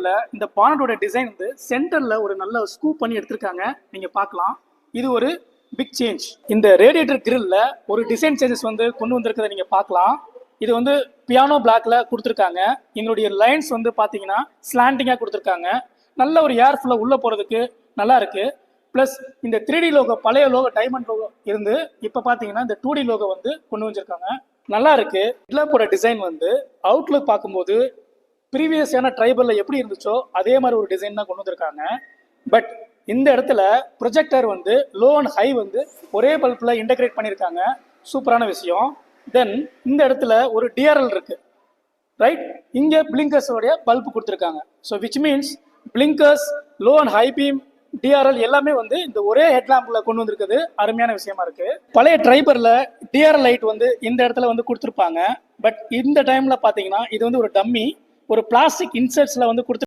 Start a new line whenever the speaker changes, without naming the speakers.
கிரில்ல இந்த பானட்டோட டிசைன் வந்து சென்டர்ல ஒரு நல்ல ஸ்கூப் பண்ணி எடுத்திருக்காங்க. நீங்க பார்க்கலாம், இது ஒரு பிக் சேஞ்ச். இந்த ரேடியேட்டர் கிரில்ல ஒரு டிசைன் சேஞ்சஸ் வந்து கொண்டு வந்திருக்கிறத நீங்க பார்க்கலாம். இது வந்து பியானோ பிளாக்ல கொடுத்துருக்காங்க. எங்களுடைய லைன்ஸ் வந்து பார்த்தீங்கன்னா ஸ்லாண்டிங்கா கொடுத்துருக்காங்க. நல்ல ஒரு ஏர் ஃப்ளோ உள்ள போறதுக்கு நல்லா இருக்கு. ப்ளஸ் இந்த 3D லோகோ, பழைய லோகோ டைமண்ட் லோகோ இருந்து இப்போ பார்த்தீங்கன்னா இந்த 2D லோகோ வந்து கொண்டு வந்திருக்காங்க. நல்லா இருக்கு. ஹெட்லாம்போட டிசைன் வந்து அவுட்லுக் பார்க்கும்போது ப்ரீவியஸான ட்ரைபல்ல எப்படி இருந்துச்சோ அதே மாதிரி ஒரு டிசைன் தான் கொண்டு வந்திருக்காங்க. பட் இந்த இடத்துல ப்ரொஜெக்டர் வந்து லோ அண்ட் ஹை வந்து ஒரே பல்ப்ல இன்டகிரேட் பண்ணியிருக்காங்க. சூப்பரான விஷயம். தென் இந்த இடத்துல ஒரு டிஆர்எல் இருக்கு, ரைட்? இங்க பிளிங்கர்ஸோடைய பல்ப் கொடுத்துருக்காங்க. So which means blinkers, low and high beam, DRL எல்லாமே வந்து இந்த ஒரே ஹெட்லாம்ப்ல கொண்டு வந்திருக்குது. அருமையான விஷயமா இருக்கு. பழைய ட்ரைபர்ல டிஆர்எல் லைட் வந்து இந்த இடத்துல வந்து கொடுத்துருப்பாங்க. பட் இந்த டைம்ல பாத்தீங்கன்னா இது வந்து ஒரு டம்மி, ஒரு பிளாஸ்டிக் இன்சர்ட்ஸ்ல வந்து கொடுத்து